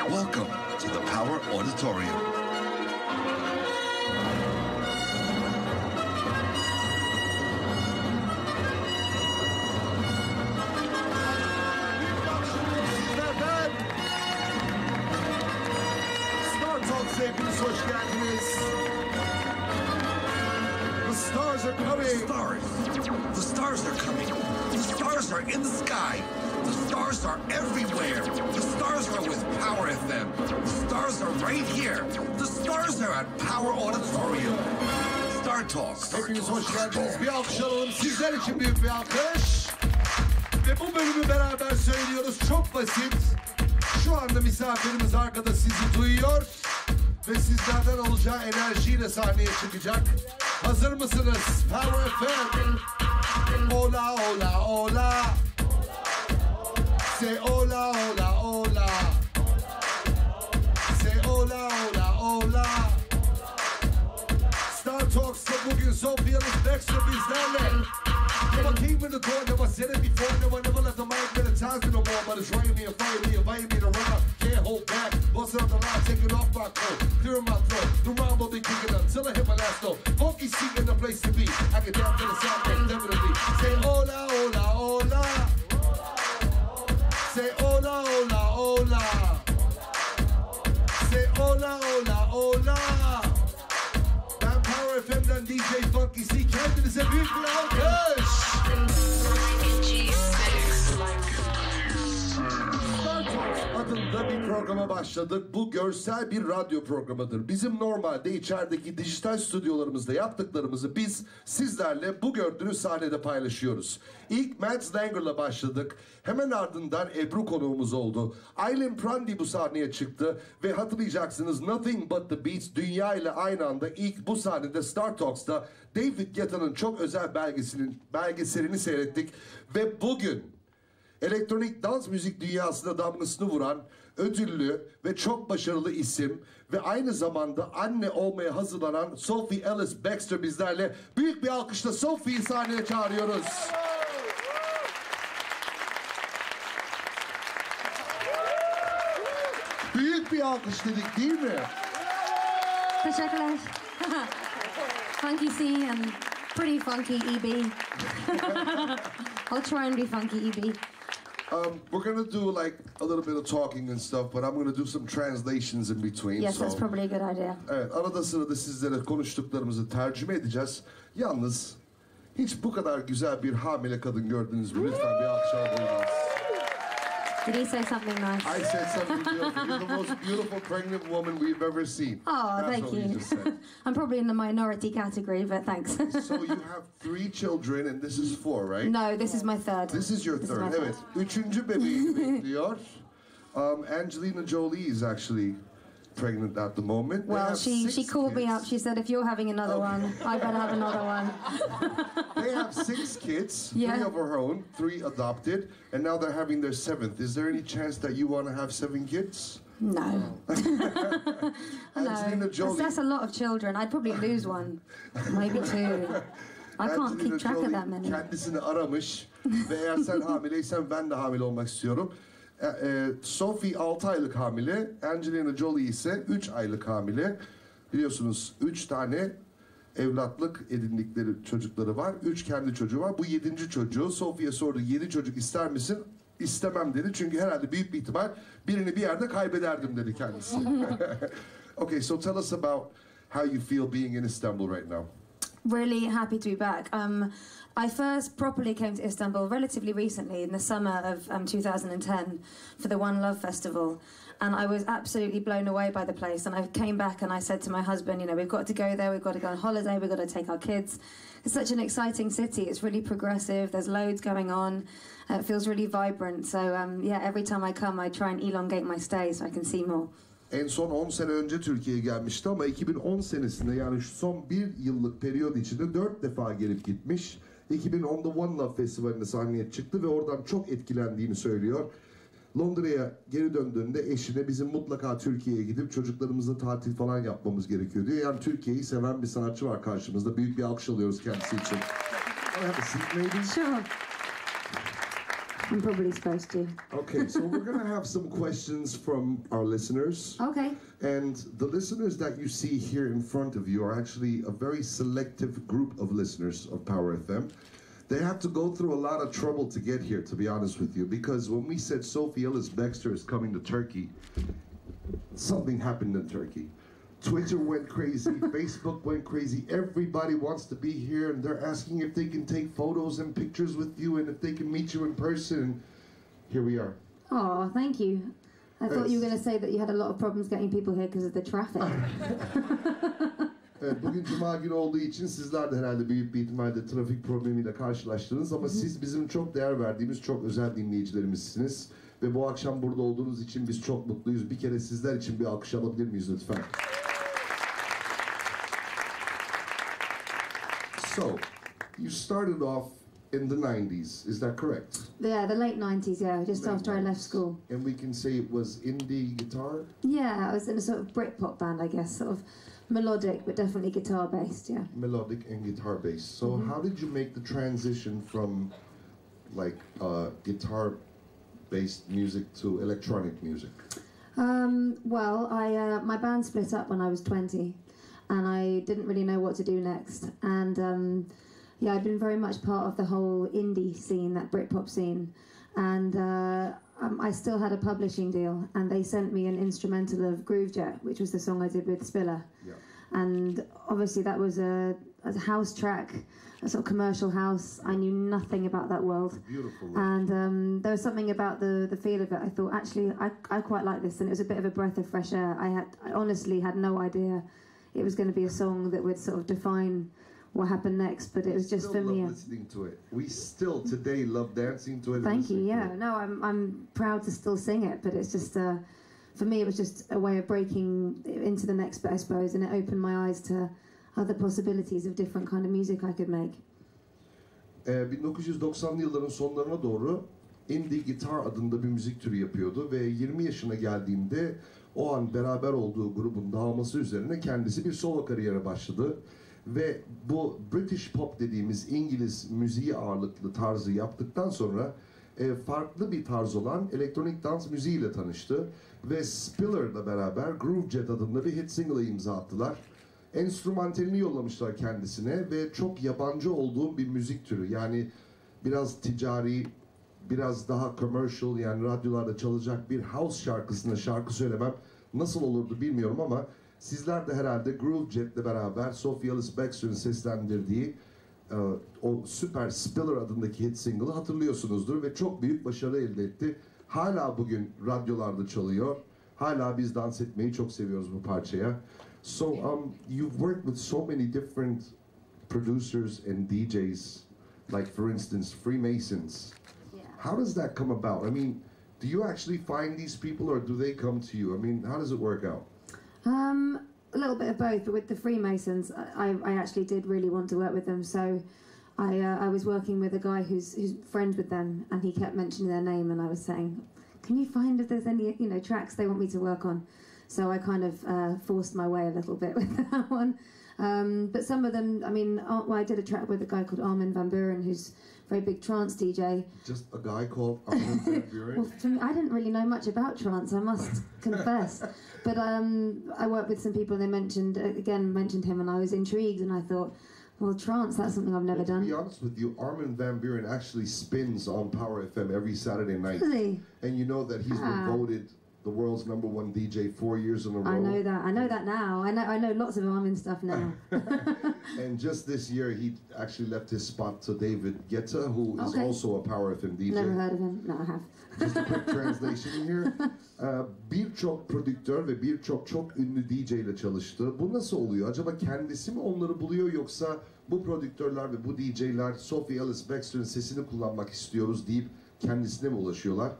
Welcome to the Power Auditorium. Hepiniz hoş geldiniz. The stars are coming. The stars are coming. The stars are in the sky. The stars are everywhere. The stars are with Power FM. The stars are right here. The stars are at Power Auditorium. Star Talk. Hepiniz hoş geldiniz. Bir alkış alalım. Sizler için büyük bir alkış. Ve bu bölümü beraber söylüyoruz. Çok basit. Şu anda misafirimiz arkada sizi duyuyor. Ve sizlerden alacağı enerjiyle sahneye çıkacak. Hazır mısınız? Power FM. Hola, hola, hola. Say hola, hola, hola. Say hola, hola, hola. Star Talks'ta bugün Sophie, Ellis, Bextor bizlerle. Never came in the door, never said it before, never left the mic many times no more. But it's writing me and fighting me, inviting me to run out. Can't hold back, busting up the line, taking off my coat, clearing my throat. The rhyme will be kicking up till I hit my last note. Funky seat in the place to be. I get down to the sound, definitely. Say hola, hola, hola. Say hola, hola, hola. Say hola, hola, hola. Ben Power FM'den DJ Funky C. Kendinize büyük bir alkış. Adında bir programa başladık. Bu görsel bir radyo programıdır. Bizim normalde içerideki dijital stüdyolarımızda yaptıklarımızı biz sizlerle bu gördüğünüz sahnede paylaşıyoruz. İlk Matt Langer'la başladık. Hemen ardından Ebru konuğumuz oldu. Aylin Prandi bu sahneye çıktı ve hatırlayacaksınız Nothing But The Beats dünya ile aynı anda ilk bu sahnede Star Talks'ta David Guetta'nın çok özel belgeselini seyrettik ve bugün elektronik dans müzik dünyasına damgasını vuran ödüllü ve çok başarılı isim ve aynı zamanda anne olmaya hazırlanan Sophie, Ellis, Bextor bizlerle. Büyük bir alkışla Sophie'yi sahneye çağırıyoruz. Büyük bir alkış dedik değil mi? Teşekkürler. Funky C and pretty funky EB. I'll try and be funky EB. We're gonna do like a little bit of talking and stuff, but I'm gonna do some translations in between. Yes, that's probably a good idea. Evet, arada sırada sizlere konuştuklarımızı tercüme edeceğiz. Yalnız hiç bu kadar güzel bir hamile kadın gördünüz mü? Lütfen bir alkış alabiliriz. Did he say something nice? I said something beautiful. You're the most beautiful pregnant woman we've ever seen. Oh, That's thank what you. we just said. I'm probably in the minority category, but thanks. So you have 3 children and this is 4, right? No, this is my third. This is your This third. is my Evet. 3. bebeğini bekliyor. Angelina Jolie is actually pregnant at the moment. Well, she called me up. She said, if you're having another one, I better have another one. They have 6 kids, Yeah. 3 of her own, 3 adopted, and now they're having their 7th. Is there any chance that you want to have 7 kids? No. Angelina No. Jolie. That's a lot of children. I'd probably lose one. Maybe 2. I can't Angelina keep track Jolie of that many. kendisini aramış ve eğer sen hamileysen ben de hamile olmak istiyorum. Sophie 6 aylık hamile, Angelina Jolie ise 3 aylık hamile. Biliyorsunuz 3 tane evlatlık edindikleri çocukları var. 3 kendi çocuğu var. Bu 7. çocuğu. Sophie'ye sordu, 7 çocuk ister misin? İstemem dedi. Çünkü herhalde büyük bir ihtimal birini bir yerde kaybederdim dedi kendisi. Okay, so tell us about how you feel being in Istanbul right now. Really happy to be back. I first properly came to Istanbul relatively recently in the summer of 2010 for the One Love Festival, and I was absolutely blown away by the place. And I came back and I said to my husband, you know, we've got to go there, we've got to go on holiday, we've got to take our kids. It's such an exciting city. It's really progressive. There's loads going on. It feels really vibrant. So yeah, every time I come, I try and elongate my stay so I can see more. En son 10 sene önce Türkiye'ye gelmişti ama 2010 senesinde yani şu son 1 yıllık periyod içinde 4 defa gelip gitmiş. 2010'da One Love Festivali'nde sahneye çıktı ve oradan çok etkilendiğini söylüyor. Londra'ya geri döndüğünde eşine bizim mutlaka Türkiye'ye gidip çocuklarımızla tatil falan yapmamız gerekiyor diyor. Yani Türkiye'yi seven bir sanatçı var karşımızda. Büyük bir alkış alıyoruz kendisi için. Sure. I'm probably supposed to. Okay, so we're going to have some questions from our listeners. Okay. And the listeners that you see here in front of you are actually a very selective group of listeners of Power FM. They have to go through a lot of trouble to get here, to be honest with you, because when we said Sophie Ellis Bextor is coming to Turkey, something happened in Turkey. Twitter went crazy, Facebook went crazy, everybody wants to be here, and they're asking if they can take photos and pictures with you and if they can meet you in person, and here we are. Oh, thank you. I thought you were going to say that you had a lot of problems getting people here because of the traffic. Evet, bugün Cuma günü olduğu için sizler de herhalde büyük bir ihtimalle trafik problemiyle karşılaştınız ama siz bizim çok değer verdiğimiz çok özel dinleyicilerimizsiniz ve bu akşam burada olduğunuz için biz çok mutluyuz. Bir kere sizler için bir alkış alabilir miyiz lütfen? So, you started off in the 90s, is that correct? Yeah, the late 90s, yeah, just Late after I left 90s. school. And we can say it was indie guitar? Yeah, I was in a sort of Britpop band, I guess, sort of melodic, but definitely guitar-based, yeah. Melodic and guitar based. So how did you make the transition from like guitar based music to electronic music? Well, my band split up when I was 20, and I didn't really know what to do next. And yeah, I'd been very much part of the whole indie scene, that Britpop scene, and I still had a publishing deal, and they sent me an instrumental of Groove Jet, which was the song I did with Spiller. Yeah. And obviously that was a house track, a sort of commercial house. I knew nothing about that world. Beautiful. And there was something about the feel of it. I thought, actually, I quite like this, and it was a bit of a breath of fresh air. I honestly had no idea it was going to be a song that would sort of define what happened next, but it was just for me. Listening to it. We still today love dancing to it. Thank you. Yeah. No, I'm proud to still sing it, but it's just for me it was just a way of breaking into the next bit, I suppose, and it opened my eyes to other possibilities of different kind of music I could make. 1990'lı yılların sonlarına doğru indie guitar adında bir müzik türü yapıyordu ve 20 yaşına geldiğinde o an beraber olduğu grubun dağılması üzerine kendisi bir solo kariyere başladı. Ve bu British pop dediğimiz İngiliz müziği ağırlıklı tarzı yaptıktan sonra farklı bir tarz olan elektronik dans müziğiyle tanıştı. Ve Spiller'la beraber Groove Jet adında bir hit single'ı imza attılar. Enstrümantalini yollamışlar kendisine ve çok yabancı olduğum bir müzik türü. Yani biraz ticari, biraz daha commercial, yani radyolarda çalacak bir house şarkısına şarkı söylemem nasıl olurdu bilmiyorum ama sizler de herhalde Groove Jet'le beraber Sophie Ellis Bextor'ın seslendirdiği o süper Spiller adındaki hit single'ı hatırlıyorsunuzdur ve çok büyük başarı elde etti. Hala bugün radyolarda çalıyor. Hala biz dans etmeyi çok seviyoruz bu parçaya. So you've worked with so many different producers and DJs, like for instance Freemasons. Yeah. How does that come about? I mean, do you actually find these people or do they come to you? I mean, how does it work out? A little bit of both, but with the Freemasons, I actually did really want to work with them. So I was working with a guy who's friends with them, and he kept mentioning their name, and I was saying, can you find if there's any tracks they want me to work on? So I kind of forced my way a little bit with that one. But some of them, I mean, I did a track with a guy called Armin van Buuren, who's a very big trance DJ. Just a guy called Armin van Buuren? Well, for me, I didn't really know much about trance, I must confess. But I worked with some people, and they mentioned him, and I was intrigued, and I thought, well, trance, that's something I've never done. To be honest with you, Armin van Buuren actually spins on Power FM every Saturday night. Really? And you know that he's been voted the world's #1 DJ 4 years in a row. I know that now. I know lots of Armin stuff now. And just this year, he actually left his spot to David Guetta, who is also a Power FM DJ. Never heard of him. No, I have. Just a quick translation here. Birçok prodüktör ve birçok çok ünlü DJ ile çalıştı. Bu nasıl oluyor? Acaba kendisi mi onları buluyor, yoksa bu prodüktörler ve bu DJ'ler Sophie Ellis Bextor'ın sesini kullanmak istiyoruz deyip kendisine mi ulaşıyorlar?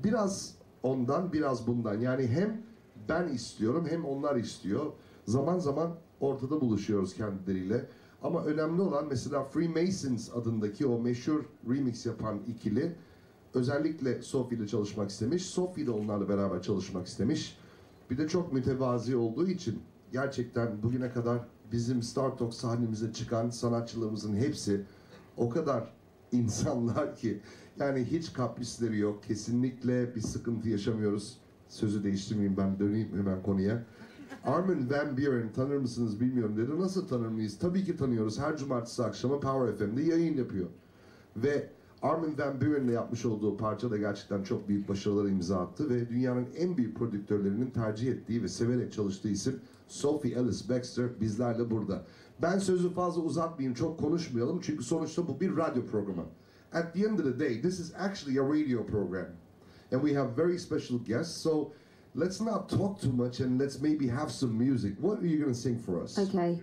Biraz ondan, biraz bundan. Yani hem ben istiyorum hem onlar istiyor. Zaman zaman ortada buluşuyoruz kendileriyle. Ama önemli olan mesela Freemasons adındaki o meşhur remix yapan ikili özellikle Sophie ile çalışmak istemiş. Sophie de onlarla beraber çalışmak istemiş. Bir de çok mütevazi olduğu için gerçekten bugüne kadar bizim Star Talk sahnemize çıkan sanatçılarımızın hepsi o kadar insanlar ki yani hiç kaprisleri yok. Kesinlikle bir sıkıntı yaşamıyoruz. Sözü değiştirmeyeyim, ben döneyim hemen konuya. Armin van Buuren tanır mısınız bilmiyorum dedi. Nasıl tanır mıyız? Tabii ki tanıyoruz. Her cumartesi akşamı Power FM'de yayın yapıyor. Ve Armin van Buuren'le yapmış olduğu parça da gerçekten çok büyük başarılara imza attı ve dünyanın en büyük prodüktörlerinin tercih ettiği ve severek çalıştığı isim Sophie, Ellis, Bextor bizlerle burada. Ben sözü fazla uzatmayayım, çok konuşmayalım çünkü sonuçta bu bir radyo programı. At the end of the day, this is actually a radio program. And we have very special guests, so let's not talk too much and let's maybe have some music. What are you going to sing for us? Okay.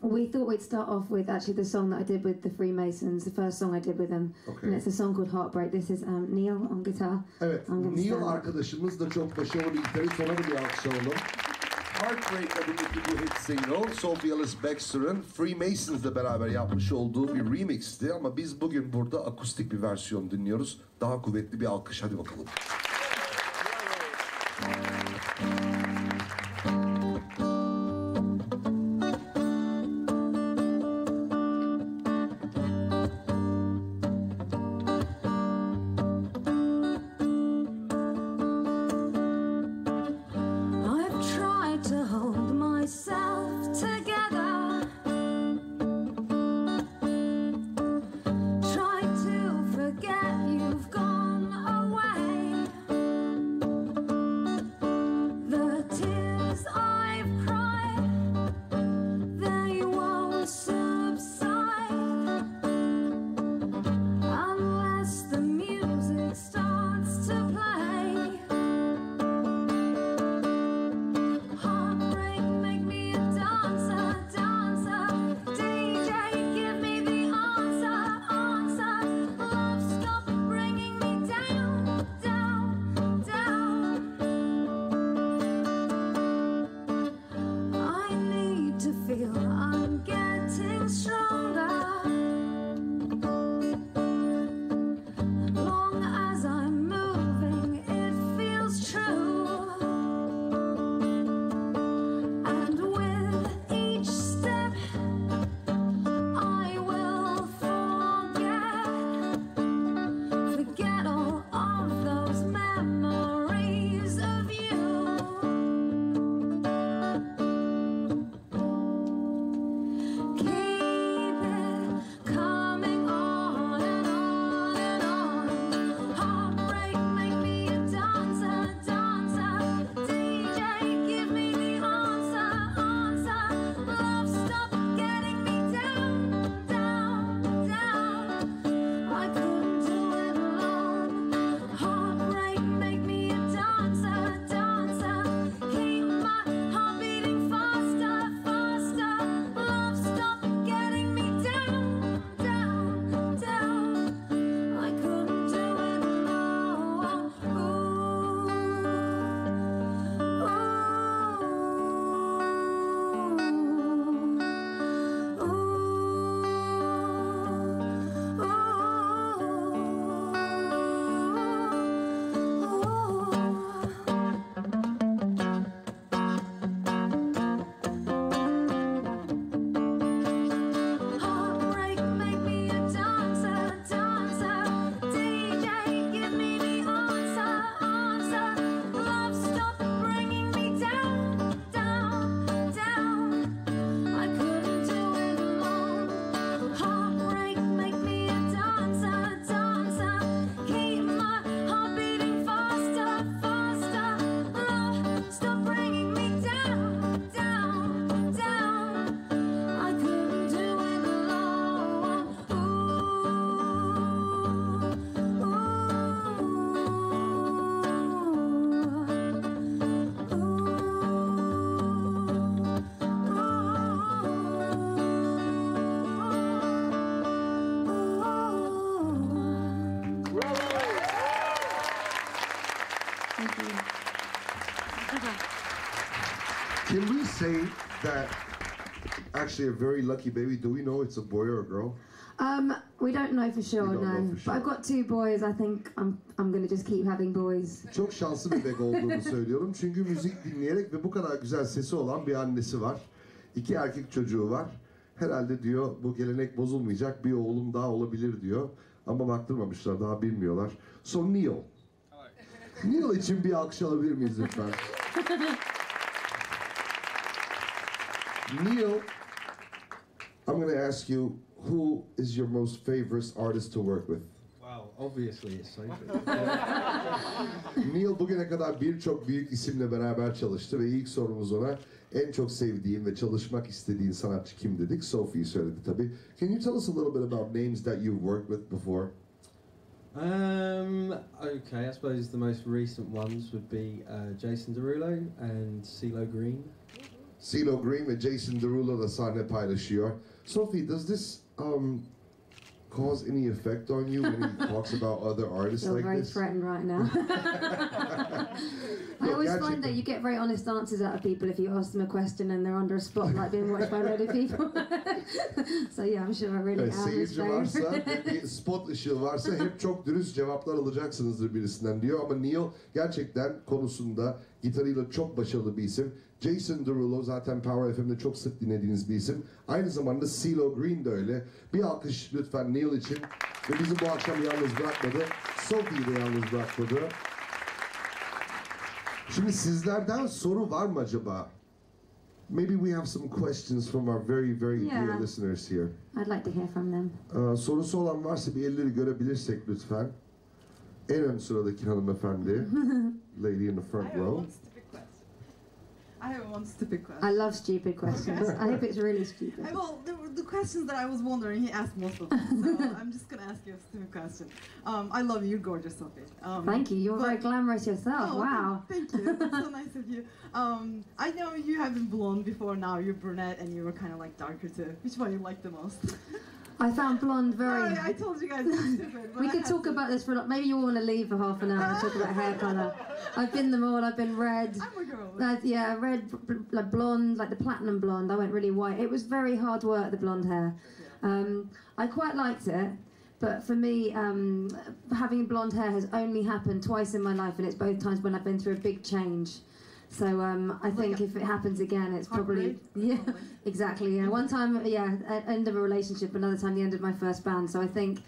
We thought we'd start off with actually the song that I did with the Freemasons, the first song I did with them. Okay. And it's a song called Heartbreak. This is Neil on guitar. Evet, Neil arkadaşımız da çok başarılı bir gitarist. Ona da bir alkış alalım. Heartbreak adındaki bu hit single, Sophie Ellis Bextor'ın Freemasons'la beraber yapmış olduğu bir remixti. Ama biz bugün burada akustik bir versiyon dinliyoruz. Daha kuvvetli bir alkış, hadi bakalım. Can we say that actually a very lucky baby? Do we know it's a boy or a girl? We don't know for sure, We don't know no. for sure. But I've got 2 boys. I think I'm going to just keep having boys. Çok şanslı bir bebek olduğunu söylüyorum. Çünkü müzik dinleyerek ve bu kadar güzel sesi olan bir annesi var. 2 erkek çocuğu var. Herhalde diyor bu gelenek bozulmayacak, bir oğlum daha olabilir diyor. Ama baktırmamışlar, daha bilmiyorlar. So Neil. Neil için bir alkış alabilir miyiz lütfen? Neil, I'm going to ask you, who is your most favorite artist to work with? Wow, obviously it's Sophie. Neil bugüne kadar birçok büyük isimle beraber çalıştı ve ilk sorumuz ona en çok sevdiğin ve çalışmak istediğin sanatçı kim dedik? Sophie söyledi tabii. Can you tell us a little bit about names that you've worked with before? Okay, I suppose the most recent ones would be Jason Derulo and CeeLo Green. CeeLo Green ve Jason Derulo da sahne paylaşıyor. Sophie, does this cause any effect on you when he talks about other artists You're like very this? threatened right now. I always find that you get very honest answers out of people if you ask them a question and they're under a spotlight being watched by a load of people. So yeah, I'm sure I really Evet, am. seyirci varsa, bir spot ışığı varsa hep çok dürüst cevaplar alacaksınızdır birisinden diyor. Ama Neil gerçekten konusunda gitarıyla çok başarılı bir isim. Jason Derulo zaten Power FM'de çok sık dinlediğiniz bir isim. Aynı zamanda CeeLo Green de öyle. Bir alkış lütfen Neil için. Ve bizi bu akşam yalnız bırakmadı. Sophie'yi de yalnız bırakmadı. Şimdi sizlerden soru var mı acaba? Maybe we have some questions from our very dear listeners here. I'd like to hear from them. Sorusu olan varsa bir elleri görebilirsek lütfen. En ön sıradaki hanımefendi. Lady in the front row. I have one stupid question. I love stupid questions. I hope it's really stupid. Well, the questions that I was wondering, he asked most of them. So I'm just going to ask you a stupid question. I love you, gorgeous Sophie. Thank you. You're very glamorous yourself. Oh, wow. Thank you. That's so nice of you. I know you have been blonde before. Now you're brunette, and you were kind of like darker too. Which one you like the most? I found blonde very... Sorry, I told you guys it's stupid. We could talk about this for a lot. Maybe you want to leave for half an hour and talk about hair colour. I've been them all. I've been red. I'm a girl. Yeah, red, like blonde, like the platinum blonde. I went really white. It was very hard work, the blonde hair. I quite liked it. But for me, having blonde hair has only happened twice in my life, and it's both times when I've been through a big change. So I think if it happens again, it's probably exactly. Yeah, one time, end of a relationship, another time the end of my first band. So I think,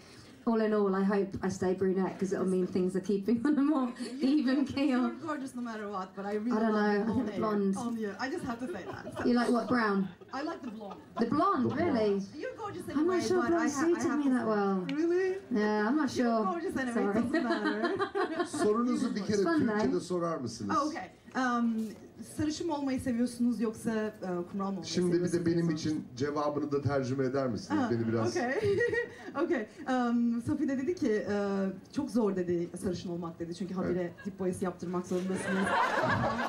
all in all, I hope I stay brunette because it'll mean things are keeping on a more even keel. You're gorgeous no matter what, but I really I don't love know. I think the blonde. I just have to say that. You like what, brown? I like the blonde. The blonde, really? You're gorgeous I'm anyway, not sure but blonde suited me that well. Really? Yeah, I'm not sure. You're gorgeous anyway, Sorry. it doesn't matter. Sorunuzu bir kere Fun, Türkçe'de sorar mısınız? Oh, okay. Sarışın olmayı seviyorsunuz yoksa kumral mı olmayı Şimdi bir seviyorsunuz? de benim için cevabını da tercüme eder misiniz? Beni biraz... Okay. Okay. Sophie de dedi ki çok zor dedi sarışın olmak dedi. Çünkü habire dip boyası yaptırmak zorundasınız.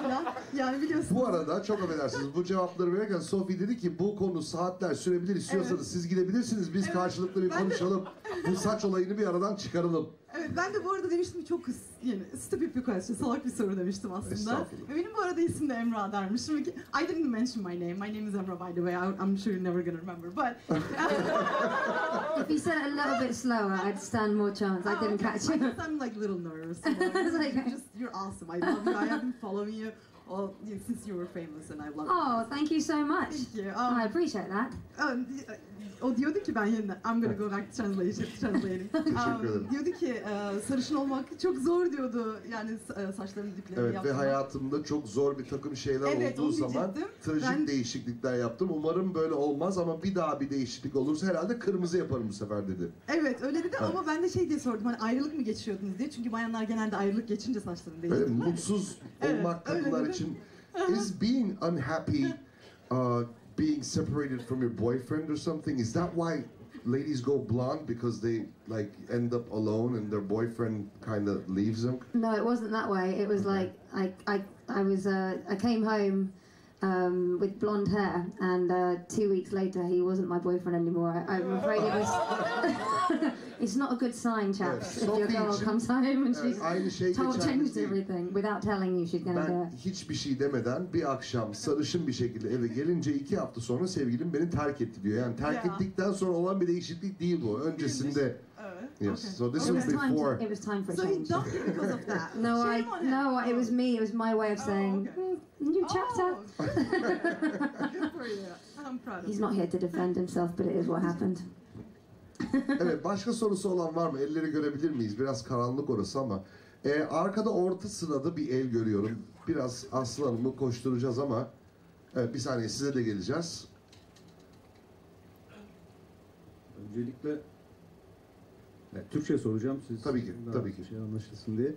Falan. Yani biliyorsunuz. Bu arada çok affedersiniz bu cevapları verirken Sophie dedi ki bu konu saatler sürebilir, istiyorsanız siz gidebilirsiniz, biz karşılıklı bir konuşalım, bu saç olayını bir aradan çıkaralım. Evet, ben de bu arada demiştim çok yani stupid bir question, salak bir soru demiştim aslında. Ve benim bu arada isim de Emrah dermişim. I didn't mention my name. My name is Emrah, by the way. I'm sure you're never gonna remember, but... If you said it a little bit slower, I'd stand more chance. I didn't catch it. I'm like a little nervous. You know? You're awesome. I love you. I have been following you since you were famous, and I love you. Oh, thank you so much. Thank you. I appreciate that. O diyordu ki ben yeniden, I'm gonna go back to translating. Diyordu ki sarışın olmak çok zor diyordu. Yani saçlarını diplerini Evet yaptım. ve hayatımda çok zor bir takım şeyler olduğu zaman trajik değişiklikler yaptım. Umarım böyle olmaz ama bir daha bir değişiklik olursa herhalde kırmızı yaparım bu sefer dedi. Evet öyle dedi ama ben de şey diye sordum hani ayrılık mı geçiyordunuz diye. Çünkü bayanlar genelde ayrılık geçince saçlarını değiştirirler. Evet, mutsuz olmak kadınlar için. Is being unhappy being separated from your boyfriend or something? Is that why ladies go blonde because they like end up alone and their boyfriend kind of leaves them? No, it wasn't that way. It was like I came home with blonde hair, and 2 weeks later he wasn't my boyfriend anymore. I'm afraid it was. It's not a good sign, chaps. If your girl comes home and she's changed everything without telling you she's gonna do Ben it. hiçbir şey demeden bir akşam sarışın bir şekilde eve gelince 2 hafta sonra sevgilim beni terk etti diyor. Yani terk ettikten sonra olan bir değişiklik değil bu. Öncesinde it. Yes. Okay. So this It was was time. before. It was time for a So he change. dumped you because of that. No, Shame on him. no, it was Oh. me. It was my way of saying, okay. new chapter. Oh, good for you. I'm proud of He's you. not here to defend himself, but it is what happened. Evet, başka sorusu olan var mı? Elleri görebilir miyiz? Biraz karanlık orası ama. Arkada orta sırada bir el görüyorum. Biraz Aslı Hanım'ı koşturacağız ama. Evet, bir saniye size de geleceğiz. Öncelikle Türkçe soracağım siz. Tabii ki, daha tabii ki. Şey anlaşılsın diye.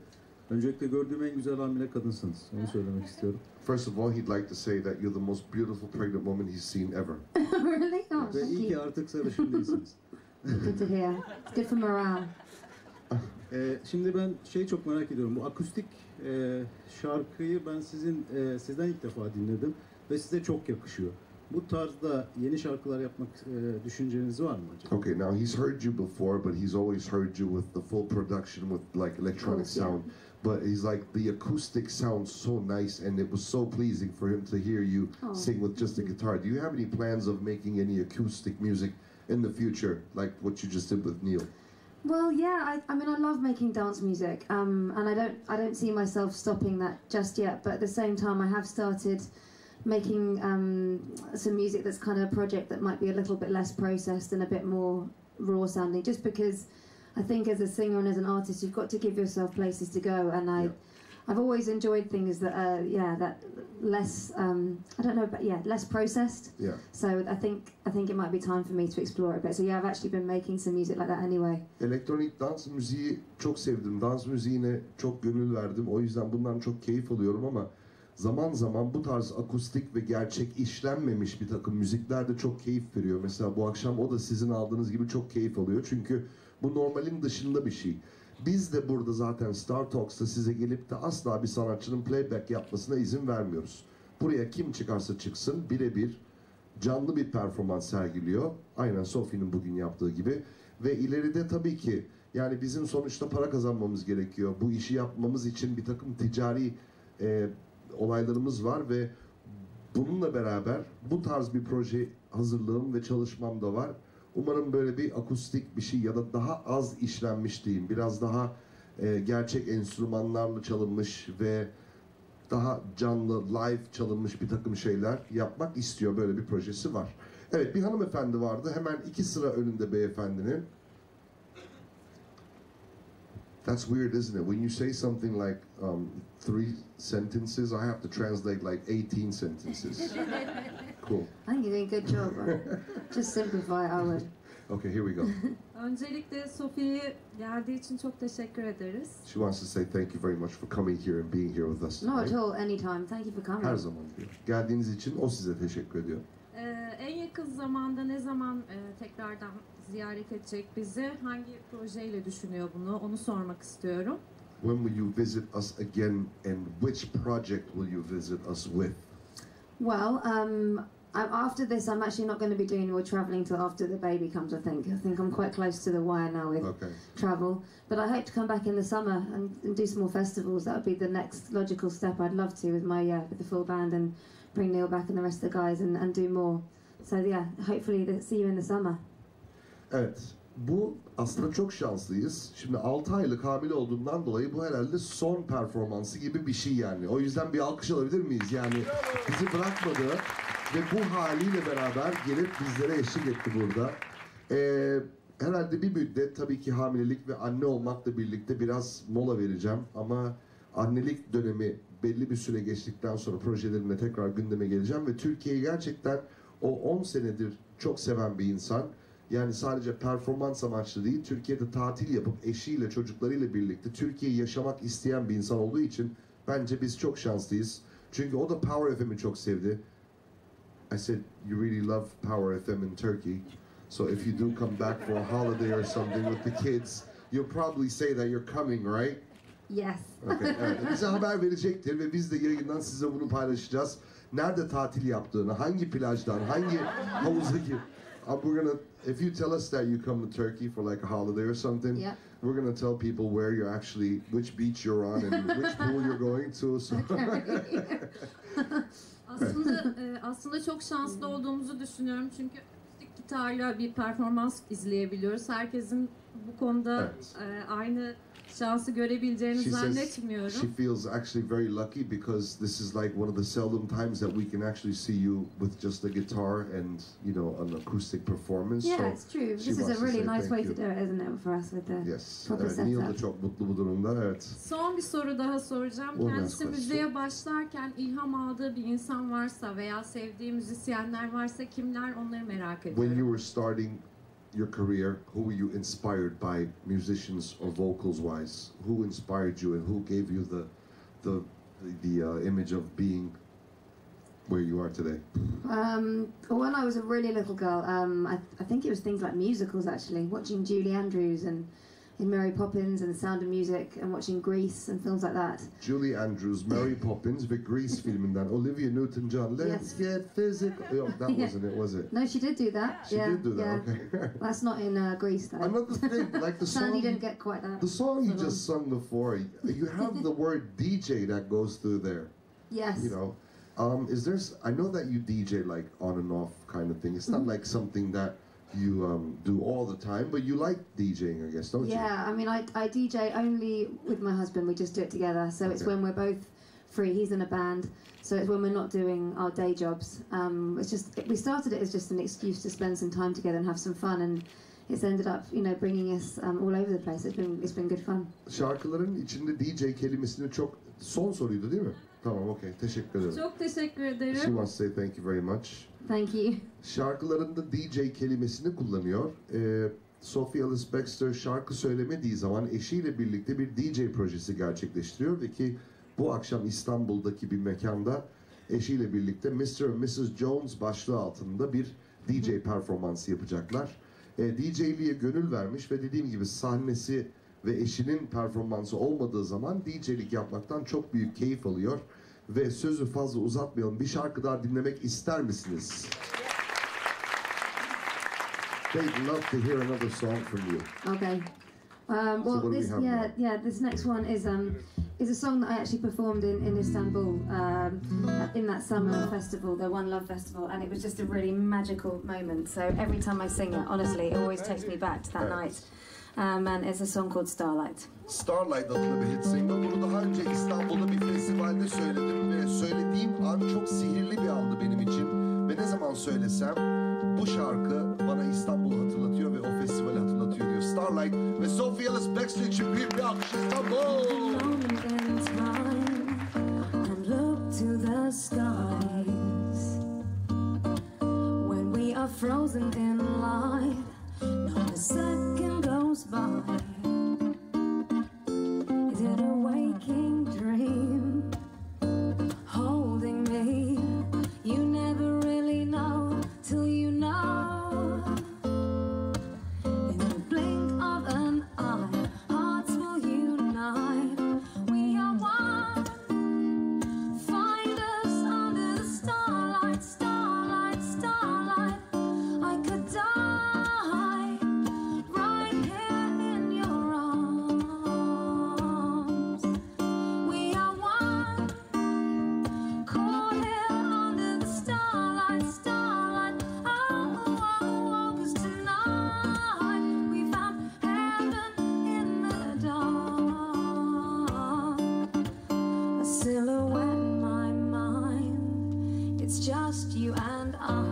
Öncelikle gördüğüm en güzel hamile kadınsınız. Onu söylemek istiyorum. First of all, he'd like to say that you're the most beautiful pregnant woman he's seen ever. Really? Oh, Ve thank iyi ki you. artık sarışın değilsiniz. Good to hear. It's good for morale. Şimdi ben çok merak ediyorum. Bu akustik şarkıyı ben sizden ilk defa dinledim ve size çok yakışıyor. Bu tarzda yeni şarkılar yapmak düşünceniz var mı acaba? Okay, now he's heard you before, but he's always heard you with the full production with like electronic sound. But he's like, the acoustic sounds so nice, and it was so pleasing for him to hear you sing with just a guitar. Do you have any plans of making any acoustic music in the future, like what you just did with Neil? Well, yeah. I mean, I love making dance music, and I don't see myself stopping that just yet. But at the same time, I have started making some music that's kind of a project that might be a little bit less processed and a bit more raw sounding, just because I think as a singer and as an artist you've got to give yourself places to go, and I've always enjoyed things that are that less I don't know, but less processed. Yeah. So I think it might be time for me to explore it a bit. So I've actually been making some music like that anyway. Elektronik dans müziği çok sevdim. Dans müziğine çok gönül verdim. O yüzden bundan çok keyif alıyorum ama zaman zaman bu tarz akustik ve gerçek işlenmemiş bir takım müzikler de çok keyif veriyor. Mesela bu akşam o da sizin aldığınız gibi çok keyif alıyor. Çünkü bu normalin dışında bir şey. Biz de burada zaten Star Talks'ta size gelip de asla bir sanatçının playback yapmasına izin vermiyoruz. Buraya kim çıkarsa çıksın birebir canlı bir performans sergiliyor. Aynen Sophie'nin bugün yaptığı gibi. Ve ileride tabii ki yani bizim sonuçta para kazanmamız gerekiyor. Bu işi yapmamız için bir takım ticari olaylarımız var ve bununla beraber bu tarz bir proje hazırlığım ve çalışmam da var. Umarım böyle bir akustik bir şey ya da daha az işlenmiş diyeyim, biraz daha gerçek enstrümanlarla çalınmış ve daha canlı, live çalınmış bir takım şeyler yapmak istiyor. Böyle bir projesi var. Evet, bir hanımefendi vardı. Hemen 2 sıra önünde beyefendinin. That's weird, isn't it? When you say something like 3 sentences, I have to translate like 18 sentences. Cool. I think you're doing a good job. Just simplify, I would. Okay, here we go. Öncelikle Sophie'ye geldiği için çok teşekkür ederiz. She wants to say thank you very much for coming here and being here with us. Not at tonight. all, anytime. Thank you for coming. Her zaman diyor. Geldiğiniz için o size teşekkür ediyor. En yakın zamanda ne zaman tekrardan ziyaret edecek bizi, hangi projeyle düşünüyor bunu, onu sormak istiyorum. When will you visit us again and which project will you visit us with? Well, after this, I'm actually not going to be doing any more travelling till after the baby comes. I think I'm quite close to the wire now with travel. But I hope to come back in the summer and do some more festivals. That would be the next logical step. I'd love to with my with the full band and bring Neil back and the rest of the guys and do more. So yeah, hopefully see you in the summer. Evet. Bu aslında çok şanslıyız. Şimdi 6 aylık hamile olduğundan dolayı bu herhalde son performansı gibi bir şey yani. O yüzden bir alkış alabilir miyiz? Yani bizi bırakmadı ve bu haliyle beraber gelip bizlere eşlik etti burada. Herhalde bir müddet tabii ki hamilelik ve anne olmakla birlikte biraz mola vereceğim. Ama annelik dönemi belli bir süre geçtikten sonra projelerimle tekrar gündeme geleceğim. Ve Türkiye'yi gerçekten o 10 senedir çok seven bir insan. Yani sadece performans amaçlı değil, Türkiye'de tatil yapıp eşiyle, çocuklarıyla birlikte Türkiye'yi yaşamak isteyen bir insan olduğu için bence biz çok şanslıyız. Çünkü o da Power FM'i çok sevdi. I said, you really love Power FM in Turkey. So if you do come back for a holiday or something with the kids, you'll probably say that you're coming, right? Yes. Okay, evet. Bize haber verecektir ve biz de yayından size bunu paylaşacağız. Nerede tatil yaptığını, hangi plajdan, hangi havuza gir. We're gonna, if you tell us that you come to Turkey for like a holiday or something, we're gonna tell people where you're actually, which beach you're on and which pool you're going to. So. Aslında çok şanslı olduğumuzu düşünüyorum çünkü akustik gitarla bir performans izleyebiliyoruz. Herkesin bu konuda Evet. aynı şansı görebileceğini zannetmiyorum. She feels actually very lucky because this is like one of the seldom times that we can actually see you with just a guitar and, you know, an acoustic performance. Yeah, So it's true. she This is wants a to really say nice thank way to you. do it, isn't it, for us with the Yes. proper Evet, Neil de setup. çok mutlu bu durumda. Evet. Son bir soru daha soracağım. Olmaz Kendisi question. müziğe başlarken ilham aldığı bir insan varsa veya sevdiği müzisyenler varsa kimler, onları merak ediyorum. When you were starting your career, who were you inspired by, musicians or vocals wise? Who inspired you and who gave you the image of being where you are today? When I was a really little girl, I think it was things like musicals actually, watching Julie Andrews and in Mary Poppins and The Sound of Music and watching Grease and films like that. Julie Andrews, Mary Poppins ve Grease filminden Olivia Newton-John. Let's get physical. Yo, that wasn't it, was it? No, she did do that. She did do that. Yeah. Okay. That's not in Grease though. Another thing, like the song. Sandy didn't get quite that. The song you just sung before, you have the word DJ that goes through there. Yes. You know, is there? I know that you DJ like on and off kind of thing. It's not like something that you do all the time, but you like DJing, I guess, don't you? Yeah, I mean, I DJ only with my husband. We just do it together. So it's Okay. when we're both free. He's in a band, so it's when we're not doing our day jobs. It's just we started it as just an excuse to spend some time together and have some fun, and it's ended up, you know, bringing us all over the place. It's been good fun. Şarkıların içinde DJ kelimesini çok son soruydu değil mi? Tamam, okay. Teşekkür ederim. Çok teşekkür ederim. She wants to say thank you very much. Thank you. Şarkılarında DJ kelimesini kullanıyor. Sophie Ellis Bextor şarkı söylemediği zaman eşiyle birlikte bir DJ projesi gerçekleştiriyor ve ki bu akşam İstanbul'daki bir mekanda eşiyle birlikte Mr. and Mrs. Jones başlığı altında bir DJ performansı yapacaklar. DJ'liğe gönül vermiş ve dediğim gibi sahnesi ve eşinin performansı olmadığı zaman DJ'lik yapmaktan çok büyük keyif alıyor. Ve sözü fazla uzatmayalım. Bir şarkı daha dinlemek ister misiniz? They'd love to hear another song from you. Okay. what Well, do we this have now? this next one is a song that I actually performed in Istanbul in that summer festival, the One Love Festival, and it was just a really magical moment. So every time I sing it, honestly, it always takes me back to that night. And it's a song called Starlight. Starlight adlı bir hit single. Bunu daha önce İstanbul'da bir festivalde söyledim ve söylediğim an çok sihirli bir andı benim için. Ve ne zaman söylesem bu şarkı bana İstanbul'u hatırlatıyor ve o festivali hatırlatıyor diyor. Starlight ve Sophie Ellis Bextor için büyük bir alkış İstanbul. And look to the skies when we are frozen in light. Not a second goes by. Is it a waking dream holding me? You never really know till you know. In the blink of an eye, hearts will unite. We are one. Find us under the starlight, starlight, starlight. I could die right here in your arms. We are one. Caught here under the starlight, starlight. Oh, oh, oh, 'cause tonight we found heaven in the dark. A silhouette in my mind. It's just you and I.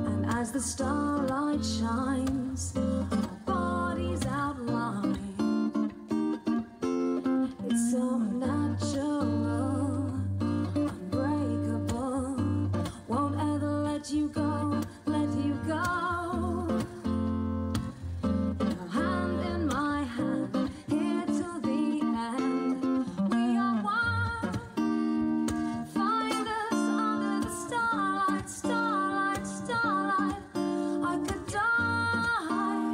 And as the starlight shines, our bodies outline. It's so natural, unbreakable. Won't ever let you go, let you go. Your hand in my hand, here till the end. We are one. Find us under the starlight, starlight, starlight. I could die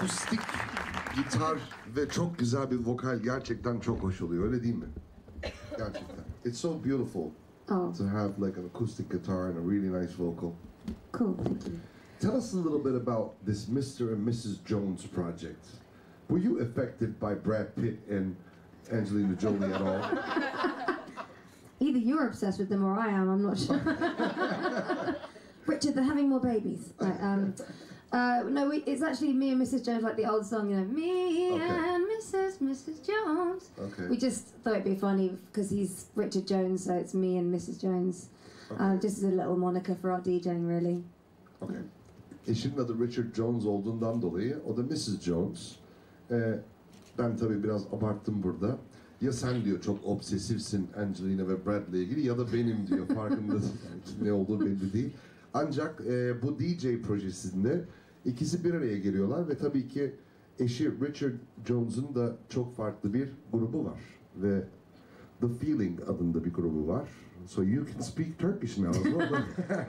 akustik gitar ve çok güzel bir vokal gerçekten çok hoş oluyor. Öyle değil mi? Gerçekten. It's so beautiful to have like an acoustic guitar and a really nice vocal. Cool, thank you. Tell us a little bit about this Mr. and Mrs. Jones project. Were you affected by Brad Pitt and Angelina Jolie at all? Either you're obsessed with them or I am, I'm not sure. Richard, they're having more babies. Right, no, it's actually me and Mrs. Jones, like the old song, you know, me and Mrs. Jones. Okay. We just thought it'd be funny because he's Richard Jones, so it's me and Mrs. Jones. Just as a little moniker for our DJing, really. Okay. Eşinin adı Richard Jones olduğundan dolayı o da Mrs. Jones. Ben tabii biraz abarttım burada. Ya sen diyor çok obsesifsin Angelina ve Brad'le ilgili ya da benim diyor farkında ne olduğu belli değil. Ancak bu DJ projesinde ikisi bir araya geliyorlar ve tabii ki eşi Richard Jones'un da çok farklı bir grubu var ve The Feeling adında bir grubu var. So you can speak Turkish now as well.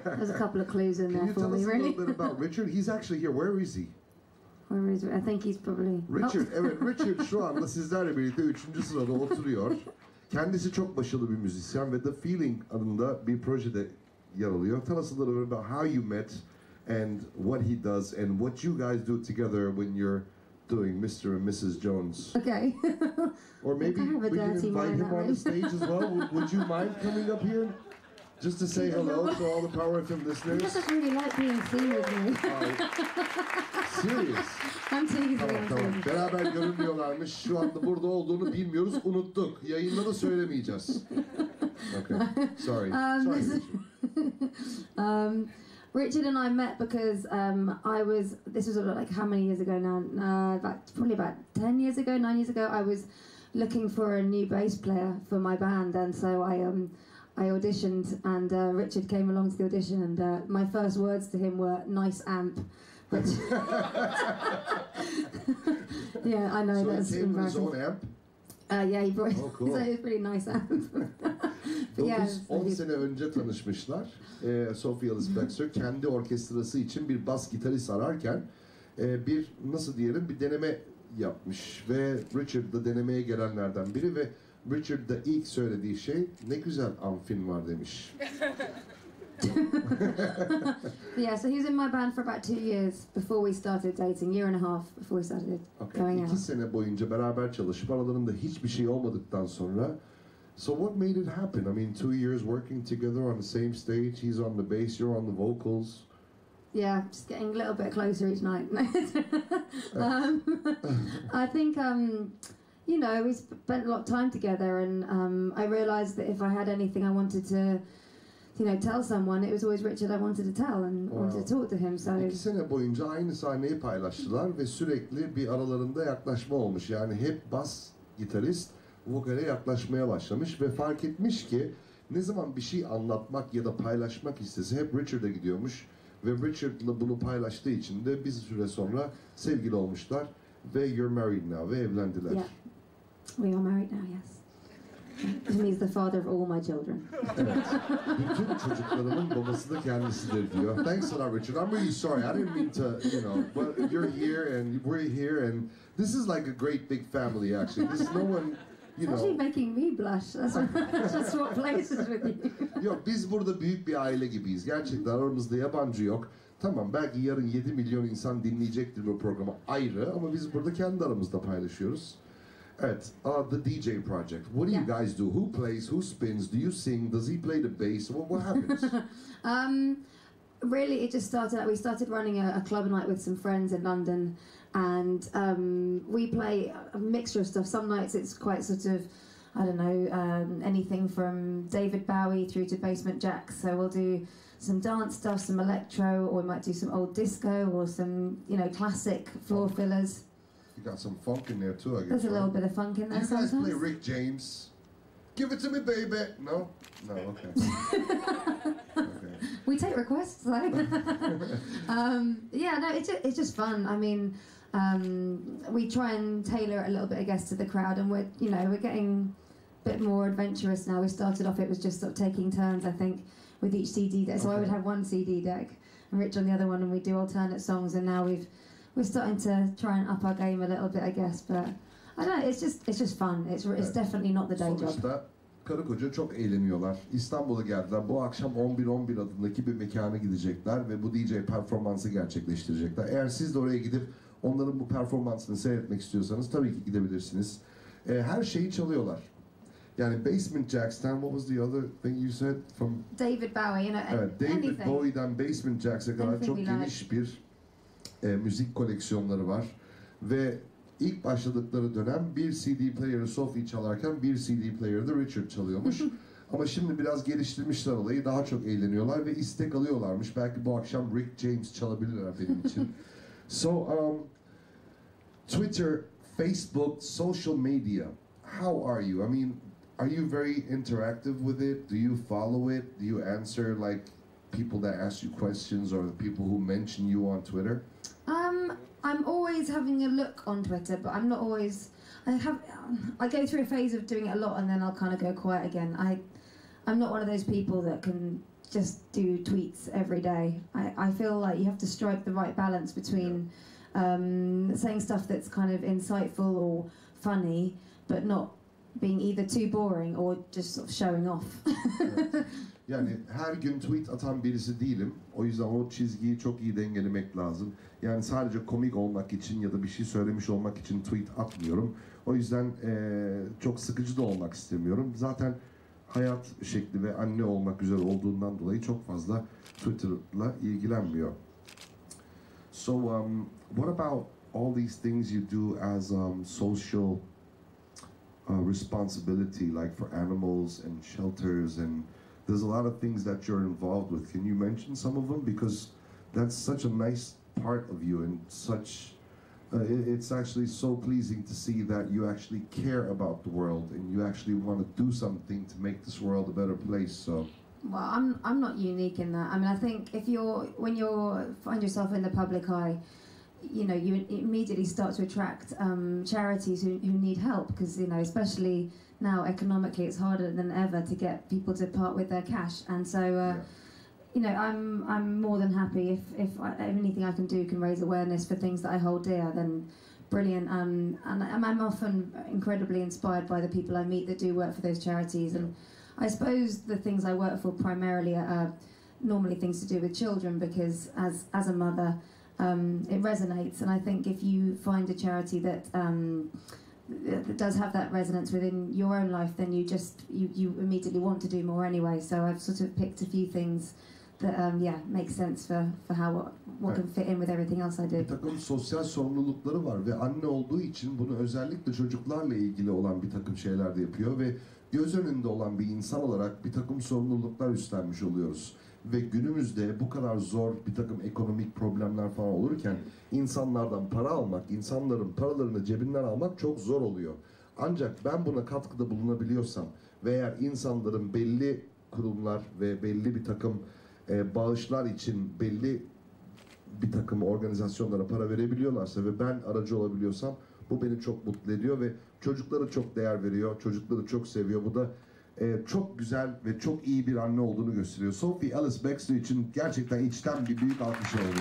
There's a couple of clues in there for me, Can you tell us a really. little bit about Richard? He's actually here. Where is he? Where is it? I think he's probably... Richard, evet Richard şu anda sizlerle birlikte 3. sırada oturuyor. Kendisi çok başarılı bir müzisyen ve The Feeling adında bir projede yer alıyor. Tell us a little bit about how you met and what he does and what you guys do together when you're doing Mr. and Mrs. Jones. Okay. Or maybe I have a we can dirty invite mind him that on way. the stage as well. Would you mind coming up here just to say hello to all the Power FM He listeners? doesn't really like being seen with me. Serious. I'm teasing. Tamam. Beraber görünmüyorlarmış. Şu anda burada olduğunu bilmiyoruz. Unuttuk. Yayında da söylemeyeceğiz. Okay. Sorry. Sorry. Richard and I met because this was like how many years ago now? Probably about 10 years ago, 9 years ago. I was looking for a new bass player for my band, and so I auditioned, and Richard came along to the audition, and my first words to him were "nice amp." Which yeah, I know So that's he came with his embarrassing. own amp. Yeah, he brought. Oh, cool. So it was pretty nice amp. But yeah, 10 sene önce tanışmışlar. Sophie, Ellis, Bextor kendi orkestrası için bir bas gitarist ararken bir nasıl diyelim bir deneme yapmış ve Richard da denemeye gelenlerden biri ve Richard da ilk söylediği şey ne güzel amfin var demiş. yeah, so he was in my band for about 2 years before we started dating, year and a half before we started going out. 2 sene boyunca beraber çalışıp aralarında hiçbir şey olmadıktan sonra so what made it happen? I mean 2 years working together on the same stage, he's on the bass, you're on the vocals. Yeah, just getting a little bit closer each night. I think, you know, we spent a lot of time together, and I realised that if I had anything I wanted to, you know, tell someone, it was always Richard I wanted to tell and wanted to talk to him. So 2 sene boyunca aynı sahneyi paylaştılar ve sürekli bir aralarında yaklaşma olmuş. Yani hep bas gitarist vokale yaklaşmaya başlamış ve fark etmiş ki ne zaman bir şey anlatmak ya da paylaşmak istese hep Richard'a gidiyormuş. Ve Richard'la bunu paylaştığı için de bir süre sonra sevgili olmuşlar ve you're married now ve evlendiler. yeah, we are married now. Yes, he's the father of all my children. Evet. Bütün çocuklarımın babası da kendisidir diyor. Thanks a lot, Richard. I'm really sorry. I didn't mean to, you know, but you're here and we're here and this is like a great big family actually. This no one, you It's actually know. making me blush. That's just swap places with you. Yok biz burada büyük bir aile gibiyiz. Gerçekten aramızda yabancı yok. Tamam belki yarın 7 milyon insan dinleyecektir bu programı ayrı ama biz burada kendi aramızda paylaşıyoruz. Evet, the DJ project. What do you guys do? Who plays? Who spins? Do you sing? Does he play the bass? What happens? Really, it just started. We started running a club night with some friends in London, and we play a mixture of stuff. Some nights it's quite sort of, I don't know, anything from David Bowie through to Basement Jaxx. So we'll do some dance stuff, some electro, or we might do some old disco or some, you know, classic floor fillers. You got some funk in there too, I guess. There's a little right? bit of funk in Do there you guys sometimes. play Rick James? Give it to me, baby. No? No, okay. Okay. We take requests, though. Yeah, no, it's just fun. I mean, we try and tailor it a little bit, I guess, to the crowd, and we're getting a bit more adventurous now. We started off, it was just sort of taking turns, I think, with each CD deck. So I would have one CD deck, and Rich on the other one, and we do alternate songs. And now we've we're starting to try and up our game a little bit, I guess. But I don't know. It's just fun. It's definitely not the day job. Sonuçta karı koca çok eğleniyorlar. İstanbul'a geldiler. Bu akşam 11-11 adındaki bir mekana gidecekler ve bu DJ performansı gerçekleştirecekler. Eğer siz de oraya gidip onların bu performansını seyretmek istiyorsanız tabii ki gidebilirsiniz. Her şeyi çalıyorlar. Yani Basement Jacks'tan, what was the other thing you said? From David Bowie, you know, evet, David anything. Bowie'den Basement Jacks'a kadar çok geniş bir müzik koleksiyonları var. Ve ilk başladıkları dönem bir CD player'ı Sophie çalarken bir CD player'ı da Richard çalıyormuş. Ama şimdi biraz geliştirmişler olayı, daha çok eğleniyorlar ve istek alıyorlarmış. Belki bu akşam Rick James çalabilirler benim için. So, Twitter, Facebook, social media, how are you? I mean, are you very interactive with it? Do you follow it? Do you answer like people that ask you questions or the people who mention you on Twitter? I'm always having a look on Twitter, but I'm not always. I go through a phase of doing it a lot, and then I'll kind of go quiet again. I'm not one of those people that can just do tweets every day. I feel like you have to strike the right balance between saying stuff that's kind of insightful or funny, but not being either too boring or just sort of showing off. Evet. Yani her gün tweet atan birisi değilim. O yüzden o çizgiyi çok iyi dengelemek lazım. Yani sadece komik olmak için ya da bir şey söylemiş olmak için tweet atmıyorum. O yüzden çok sıkıcı da olmak istemiyorum. Zaten hayat şekli ve anne olmak üzere olduğundan dolayı çok fazla Twitter'la ilgilenmiyor. So, what about all these things you do as social responsibility, like for animals and shelters, and there's a lot of things that you're involved with. Can you mention some of them? Because that's such a nice part of you, and such it's actually so pleasing to see that you actually care about the world and you actually want to do something to make this world a better place. So, well, I'm not unique in that. I mean, I think when you find yourself in the public eye, you know, you immediately start to attract charities who need help, because, you know, especially now economically it's harder than ever to get people to part with their cash, and so you know, I'm more than happy if anything I can do can raise awareness for things that I hold dear, then brilliant. And I'm often incredibly inspired by the people I meet that do work for those charities, and I suppose the things I work for primarily are normally things to do with children, because as a mother, it resonates, and I think if you find a charity that does have that resonance within your own life, then you immediately want to do more anyway. So I've sort of picked a few things that make sense for how what can fit in with everything else I do. Bir takım sosyal sorumlulukları var ve anne olduğu için bunu özellikle çocuklarla ilgili olan bir takım şeyler de yapıyor ve göz önünde olan bir insan olarak bir takım sorumluluklar üstlenmiş oluyoruz. Ve günümüzde bu kadar zor bir takım ekonomik problemler falan olurken insanlardan para almak, insanların paralarını cebinden almak çok zor oluyor. Ancak ben buna katkıda bulunabiliyorsam ve eğer insanların belli kurumlar ve belli bir takım bağışlar için belli bir takım organizasyonlara para verebiliyorlarsa ve ben aracı olabiliyorsam, bu beni çok mutlu ediyor ve çocuklara çok değer veriyor, çocukları çok seviyor. Bu da çok güzel ve çok iyi bir anne olduğunu gösteriyor. Sophie, Ellis, Bextor için gerçekten içten bir büyük alkış oldu.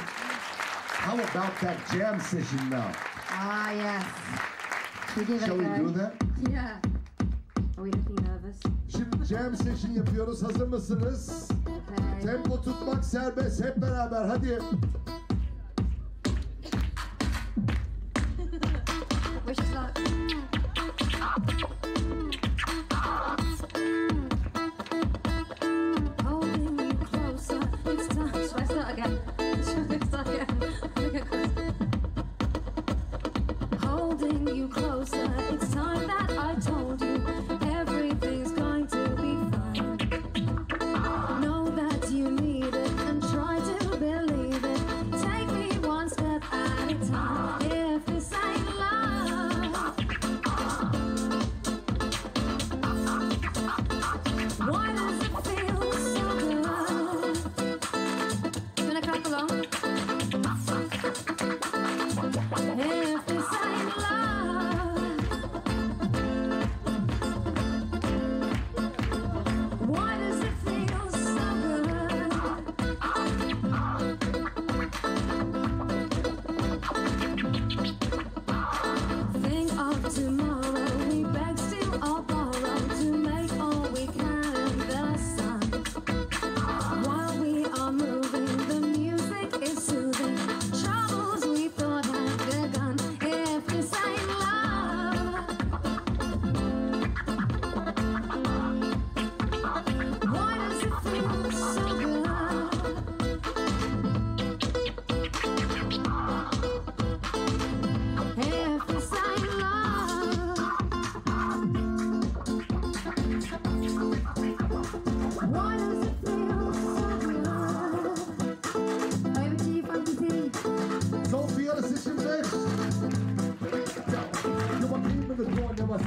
How about that jam session now? Ah, yes. Shall we do that? Yeah. Are we looking nervous? Şimdi jam session yapıyoruz. Hazır mısınız? Okay. Tempo tutmak serbest. Hep beraber hadi. Wish us luck. Holding you closer, it's time. Should I start again? Should I start again? Holding you closer, it's time that I told you everything's going to be fine. Know that you need it and try to believe it. Take me one step at a time. If this ain't love,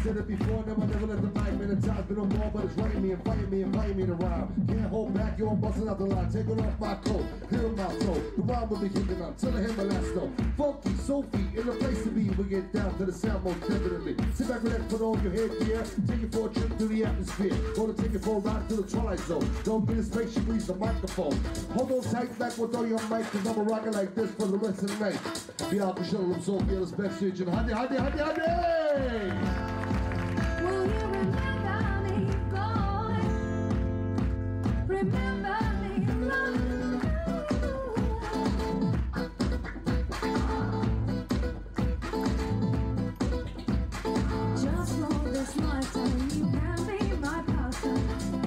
said it before, never let the night minute time's been no more, but it's running me and fighting me around. Can't hold back, yo, I'm busting out the line, taking off my coat, hearing my throat. The rhyme will be kicking up, telling him the last note. Funky, Sophie, in the place to be, we get down to the sound most definitely. Sit back, relax, put on your headgear, take it for a trip through the atmosphere. Gonna take it for a ride to the twilight zone. Don't get a spaceship, use the microphone. Hold on tight back with all your mic, cause I'm a rocker like this for the rest of the night. Bir alkışlayalım Sophie Ellis Bextor için. Hadi. Will you remember me, boy? Remember me, love. Just for this lifetime, you can be my passion.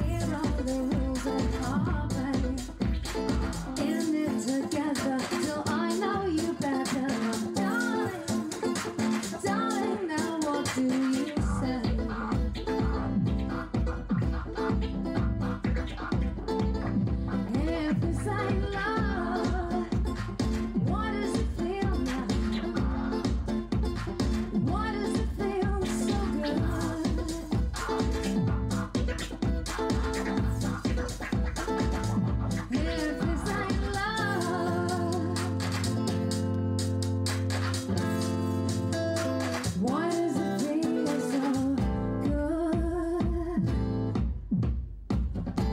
Here are the rules of harmony. In it together, till I know you better. Darling, now what do you say? If this ain't love, why does it feel like? Why does it feel so good? If this ain't love, why does it feel so good?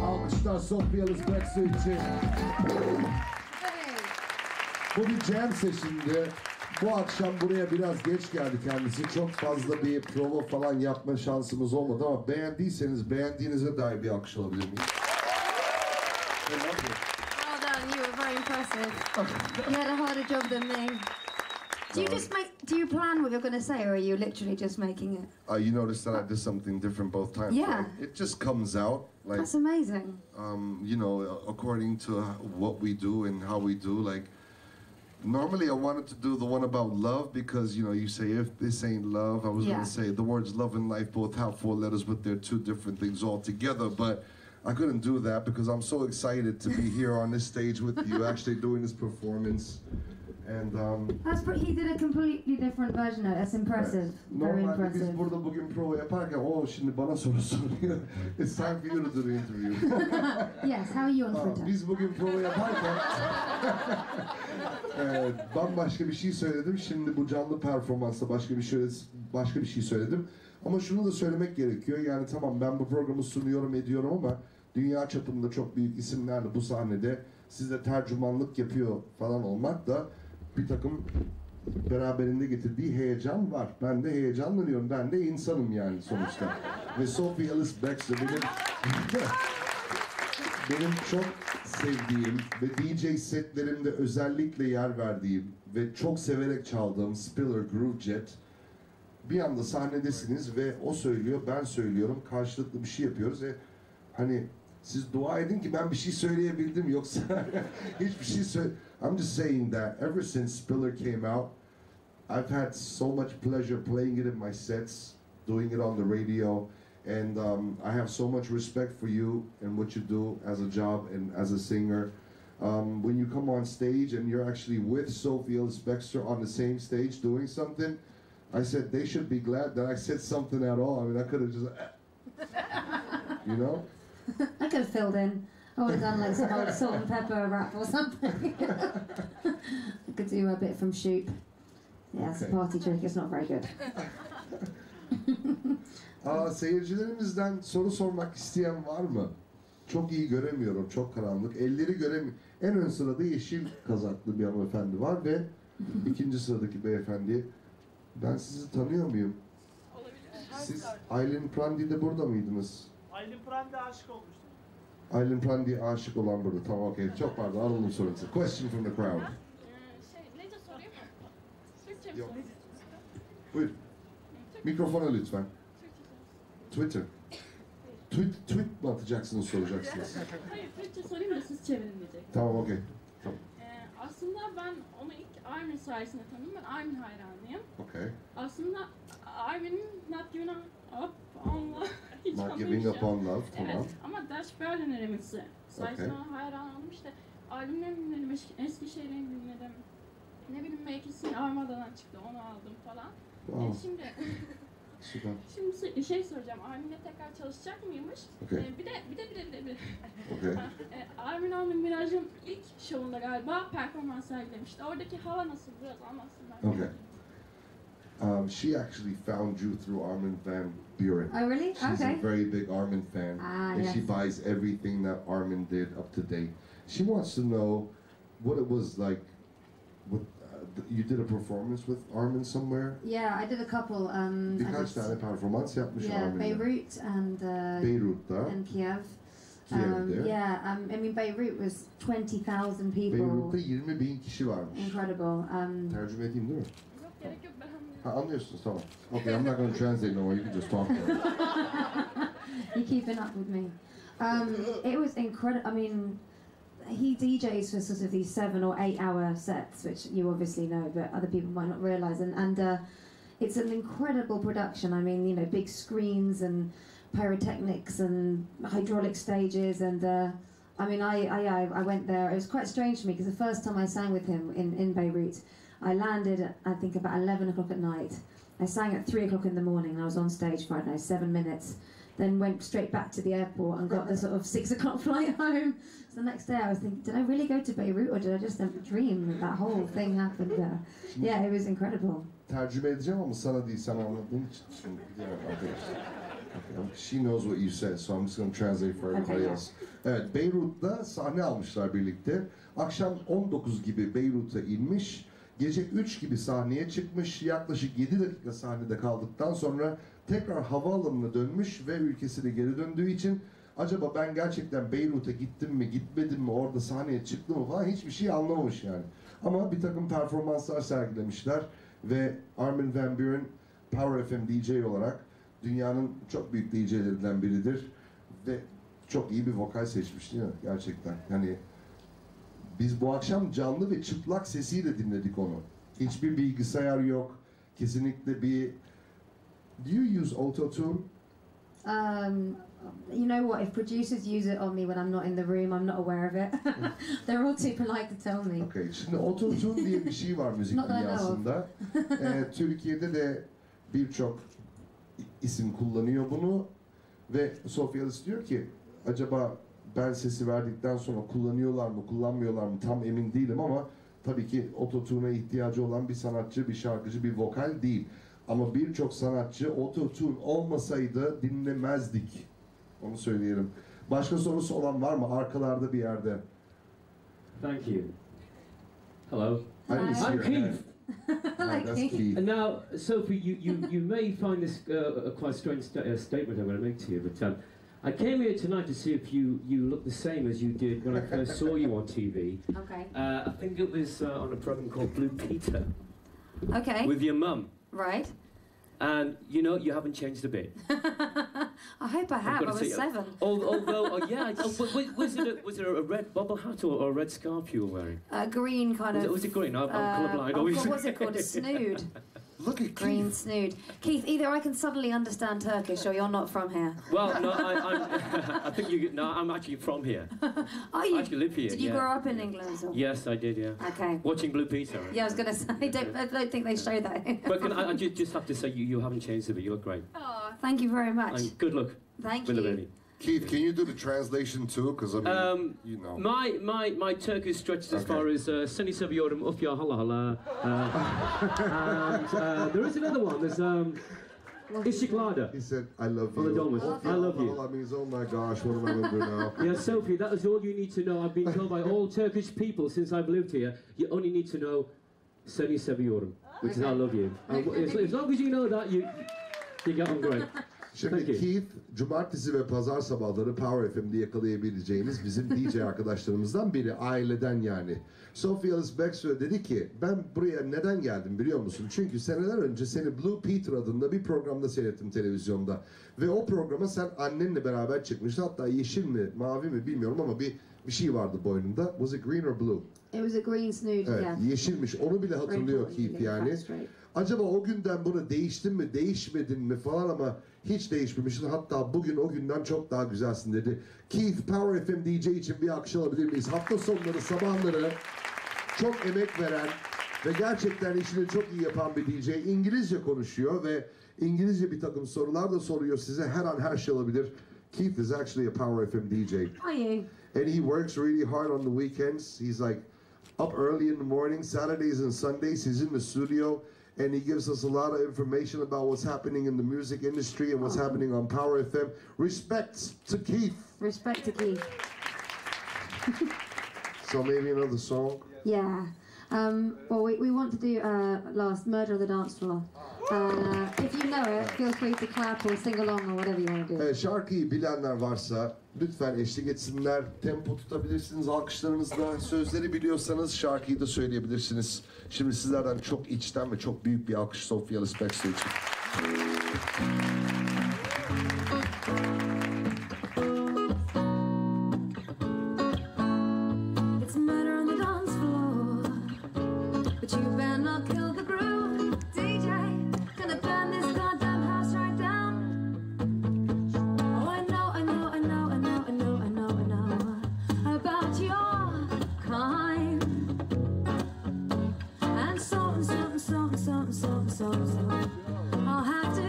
Alkışlar Sophie Ellis Bextor için. Bu bir jam session'di. Bu akşam buraya biraz geç geldi kendisi. Çok fazla bir prova falan yapma şansımız olmadı ama beğendiyseniz beğendiğinize dair bir alkış alabilir miyim? Well done, you were very impressive. You had a harder job than me. Do you plan what you're going to say, or are you literally just making it? You noticed that I did something different both times. Yeah. Right? It just comes out like, That's amazing. you know, according to what we do and how we do. Like, normally I wanted to do the one about love because, you know, you say, if this ain't love, I was Yeah. going to say the words love and life both have 4 letters, but they're 2 different things altogether. But I couldn't do that because I'm so excited to be here on this stage with you, actually doing this performance. And He did a completely different version of it. That's impressive. Very normalde impressive. biz burada bugün prova yaparken şimdi bana soru soruyor. It's time for you to do the interview. Yes, how are you on Twitter? Biz bugün prova yaparken bambaşka bir şey söyledim. Şimdi bu canlı performansta başka bir şey söyledim. Ama şunu da söylemek gerekiyor. Yani tamam, ben bu programı sunuyorum, ediyorum ama dünya çapında çok büyük isimlerle bu sahnede size tercümanlık yapıyor falan olmak da bir takım beraberinde getirdiği heyecan var. Ben de heyecanlanıyorum. Ben de insanım yani sonuçta. Ve Sophie Ellis Bextor benim çok sevdiğim ve DJ setlerimde özellikle yer verdiğim ve çok severek çaldığım Spiller Groove Jet. Bir anda sahnedesiniz ve o söylüyor, ben söylüyorum, karşılıklı bir şey yapıyoruz. Hani siz dua edin ki ben bir şey söyleyebildim, yoksa hiçbir şey I'm just saying that ever since Spiller came out, I've had so much pleasure playing it in my sets, doing it on the radio, and I have so much respect for you and what you do as a job and as a singer. When you come on stage and you're actually with Sophie Ellis Bextor on the same stage doing something, I said they should be glad that I said something at all. I mean, I could have just, you know? I could have filled in. I would have done like some old salt and pepper rap or something. I could do a bit from Shoop. Yeah, it's a Okay. party trick. It's not very good. Seyircilerimizden soru sormak isteyen var mı? Çok iyi göremiyorum, çok karanlık. Elleri göremiyorum. En ön sırada yeşil kazaklı bir hanımefendi var ve ikinci sıradaki beyefendi. Ben sizi tanıyor muyum? Olabilir. Siz Aylin Prandi'de burada mıydınız? Aylin Prandi aşık olmuştum. Aylin Prandi'ye aşık olan burada. Tamam, okey. Çok pardon, alalım sorunuzu. Question from the crowd. Neyce sorayım mı? Türkçe mi Yok. sorayım? Buyurun. Mikrofona lütfen. Twitter. Tweet mi atacaksınız, soracaksınız? Hayır, Türkçe sorayım da siz çevirin diyecek. Tamam, okey. Tamam. Aslında ben onu ilk Armin sayesinde tanıdım. Ben Armin hayranıyım. Okay. Aslında Armin'in Not Giving Up on Love hiç Not anlamış Giving ya. Up on Love, tamam. Evet, ama Dash Berlin'in remixi sayesinde Okay. ona hayran oldum. İşte albümlerini dinledim, Eskişehir'in dinledim. Ne bileyim, Make It Sing Armada'dan çıktı, onu aldım falan. Wow. Şimdi Süper. Şimdi şey soracağım. Armin'le tekrar çalışacak mıymış? Okay. Bir de. Okay. Armin Miraj'ın ilk şovunda galiba performans sergilemişti. Oradaki hava nasıl? Biraz anlatsınlar. Okay. She actually found you through Armin van Buuren. Oh, really? She's Okay. a very big Armin fan, and yes. she buys everything that Armin did up to date. She wants to know what it was like. You did a performance with Armin somewhere? Yeah, I did a couple. Birkaç tane performans yapmış Armin'le. Beirut and Beyrut'ta, and Kiev. Kiev'de. I mean Beirut was 20,000 people. Beyrut'ta 20.000 kişi varmış. Incredible. Tercüme edeyim değil mi? Yok gerek yok ben anlıyorum. Ha, anlıyorsunuz, tamam. Okay, I'm not going to translate no more. You can just talk. You're keeping up with me. It was incredible. I mean, he DJs for sort of these 7 or 8 hour sets, which you obviously know, but other people might not realise. And it's an incredible production. I mean, you know, big screens and pyrotechnics and hydraulic stages. And I mean, I went there. It was quite strange for me because the first time I sang with him in Beirut, I landed at, I think, about 11 o'clock at night. I sang at 3 o'clock in the morning and I was on stage for, I don't know, 7 minutes. Then went straight back to the airport and got the sort of 6 o'clock flight home. So the next day I was thinking, did I really go to Beirut or did I just have a dream that that whole thing happened there? Yeah, it was incredible. Tercüme edeceğim ama sana değil, sana anladığım için. Şimdi gidemem arkadaşlar. Okay, she knows what you said, so I'm just going to translate for everybody else. Evet, Beyrut'ta sahne almışlar birlikte. Akşam 19 gibi Beyrut'a inmiş. Gece 3 gibi sahneye çıkmış. Yaklaşık 7 dakika sahnede kaldıktan sonra tekrar havaalanına dönmüş ve ülkesine geri döndüğü için acaba ben gerçekten Beyrut'a gittim mi, gitmedim mi, orada sahneye çıktım mı falan hiçbir şey anlamamış yani. Ama bir takım performanslar sergilemişler ve Armin van Buuren Power FM DJ olarak dünyanın çok büyük DJ'lerinden biridir ve çok iyi bir vokal seçmiş değil mi gerçekten? Yani biz bu akşam canlı ve çıplak sesiyle dinledik onu. Hiçbir bilgisayar yok. Kesinlikle bir... Do you use auto-tune? You know what? If producers use it on me when I'm not in the room, I'm not aware of it. They're all too polite to tell me. Okay. Şimdi auto-tune diye bir şey var müzik dünyasında. Türkiye'de de birçok isim kullanıyor bunu ve Sophie Ellis diyor ki acaba ben sesi verdikten sonra kullanıyorlar mı, kullanmıyorlar mı tam emin değilim ama tabii ki ototune'a ihtiyacı olan bir sanatçı, bir şarkıcı, bir vokal değil. Ama birçok sanatçı ototune olmasaydı dinlemezdik. Onu söyleyelim. Başka sorusu olan var mı? Arkalarda bir yerde. Thank you. Hello. I'm Keith. That's Keith. And now, Sophie, you may find this a quite strange statement I'm going to make to you, but I came here tonight to see if you look the same as you did when I first saw you on TV. Okay. I think it was on a program called Blue Peter. Okay. With your mum. Right. And you know, you haven't changed a bit. I hope I have. I was 7. Although, yeah. Was it a red bubble hat or a red scarf you were wearing? A green kind of... Was it green? I'm colourblind. What was it called? A snood. Look at Green Keith. snood. Keith, either I can suddenly understand Turkish or you're not from here. Well, no, I think you. No, I'm actually from here. Are you? I actually live here. Did you grow up in England? Or? Yes, I did. Yeah. Okay. Watching Blue Peter. Yeah, I was going to say, I don't think they show that. But I just have to say, you haven't changed a bit. You look great. Oh, thank you very much. And good luck. Thank you. Keith, can you do the translation too? Because I mean, you know. My Turkish stretches as far as seni seviyorum, of ya hala hala. And there is another one. There's Işıklarda. He said, I love you. On the Dolmus. I love you. That means, oh my gosh, what am I going to do now? Yeah, Sophie, that is all you need to know. I've been told by all Turkish people since I've lived here, you only need to know seni seviyorum, which is I love you. As long as you know that, you get on great. Şimdi Keith, cumartesi ve pazar sabahları Power FM'de yakalayabileceğiniz bizim DJ arkadaşlarımızdan biri, aileden yani. Sophie Ellis Bextor dedi ki, ben buraya neden geldim biliyor musun? Çünkü seneler önce seni Blue Peter adında bir programda seyrettim televizyonda. Ve o programa sen annenle beraber çıkmıştın. Hatta yeşil mi, mavi mi bilmiyorum ama bir şey vardı boynunda. Was it green or blue? It was a green snood, evet, yeah. Yeşilmiş. Onu bile hatırlıyor Keith yani. Acaba o günden buna değiştin mi, değişmedin mi falan ama hiç değişmemişsin. Hatta bugün o günden çok daha güzelsin dedi. Keith, Power FM DJ için bir alkış alabilir miyiz? Hafta sonları, sabahları çok emek veren ve gerçekten işini çok iyi yapan bir DJ. İngilizce konuşuyor ve İngilizce bir takım sorular da soruyor size. Her an her şey olabilir. Keith is actually a Power FM DJ. Are you? And he works really hard on the weekends. He's like up early in the morning, Saturdays and Sundays. He's in the studio and he gives us a lot of information about what's happening in the music industry and what's happening on Power FM. Respect to Keith. Respect to Keith. So maybe another song? Yeah. Well, we want to do last Murder on the Dance Floor. If you know it, feel free to clap or sing along or whatever you want to do. Evet, şarkıyı bilenler varsa lütfen eşlik etsinler. Tempo tutabilirsiniz alkışlarınızla. Sözleri biliyorsanız şarkıyı da söyleyebilirsiniz. Şimdi sizlerden çok içten ve çok büyük bir alkış Sophie, Ellis, Bextor için. I'll have to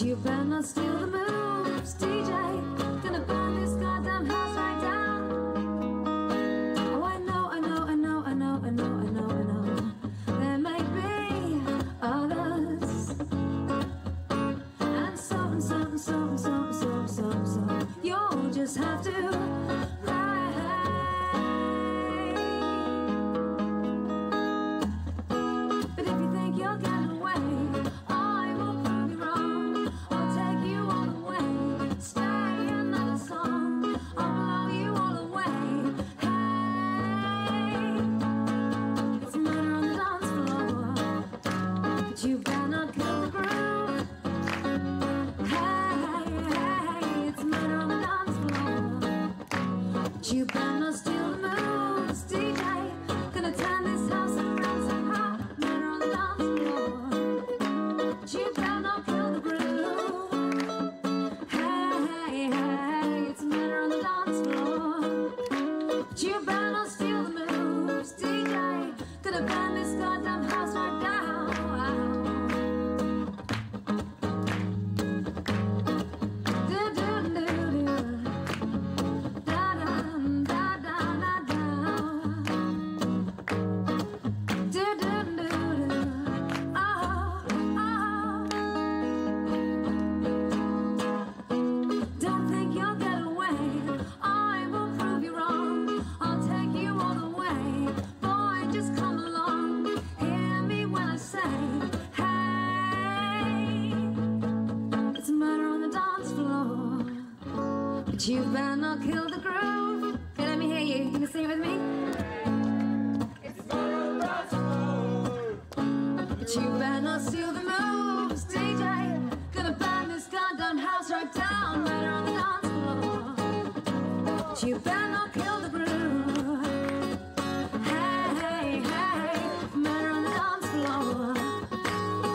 You better not steal the moves, DJ. Gonna burn this goddamn house right down. Oh, I know, I know, I know, I know, I know, I know, I know. There may be others, and so and so and so and so and so and so and so. You'll just have to. You better not steal the moves, DJ. Gonna turn this house around somehow. Murder on the dance floor. You better not kill the groove. Hey, hey, it's murder on the dance floor. You better not steal the moves, DJ. Gonna burn this goddamn house right down. You better not kill the groove. Okay, let me hear you. You gonna sing it with me? It's murder on the dance floor. But you better not steal the moves, DJ. Gonna burn this goddamn house right down. Murder on the dance floor. But you better not kill the groove. Hey, hey, hey, murder on the dance floor.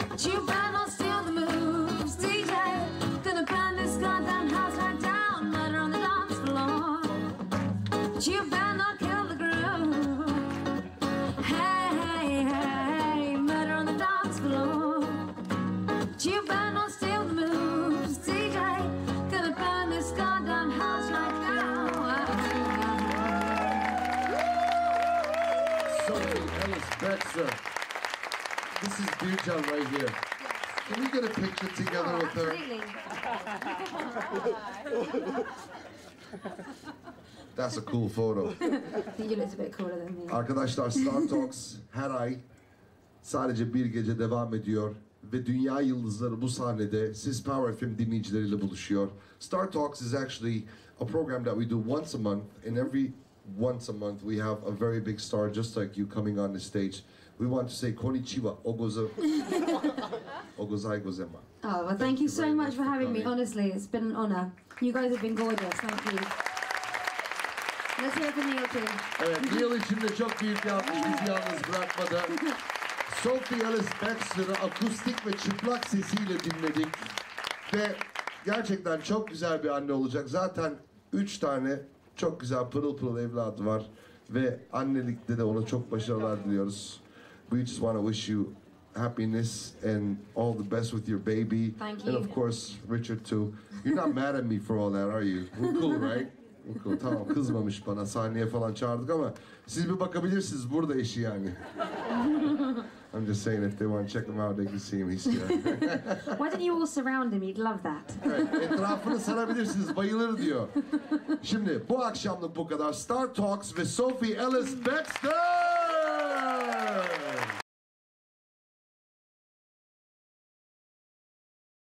But you better not steal the moves, DJ. Gonna burn this goddamn house right down. You better not kill the groove. Hey, hey, hey, murder on the dance floor. You better not steal the moves, DJ. Gonna burn this goddamn house right now. Sophie, Ellis, Bextor. This is Bircan right here. Can we get a picture together with her? Absolutely. That's a cool photo. You look a bit cooler than me. Arkadaşlar, Star Talks her ay sadece bir gece devam ediyor ve dünya yıldızları bu sahnede siz Power FM dinleyicileriyle buluşuyor. Star Talks is actually a program that we do once a month, and every once a month we have a very big star just like you coming on the stage. We want to say konnichiwa, ogozu. O gozaimasu. Oh, well, thank you so very much for having me. coming. Honestly, it's been an honor. You guys have been gorgeous. Thank you. Let's hear from Neil too. Evet, Neil için de çok büyük bir alkış bizi yalnız bırakmadı. Sophie, Ellis, Bextor'ı akustik ve çıplak sesiyle dinledik. Ve gerçekten çok güzel bir anne olacak. Zaten 3 tane çok güzel pırıl pırıl evladı var. Ve annelikte de ona çok başarılar diliyoruz. We just want to wish you happiness and all the best with your baby. Thank And you. of course Richard too. You're not mad at me for all that, are you? We're cool, right? We're cool. Tamam, kızmamış bana. Sahneye falan çağırdık ama siz bir bakabilirsiniz, burada eşi yani. I'm just saying, if they want to check him out, they can see him. He's here. Why don't you all surround him? You'd love that. Evet, etrafını sarabilirsiniz, bayılır diyor. Şimdi bu akşamlık bu kadar. Star Talks ve Sophie, Ellis, Bextor!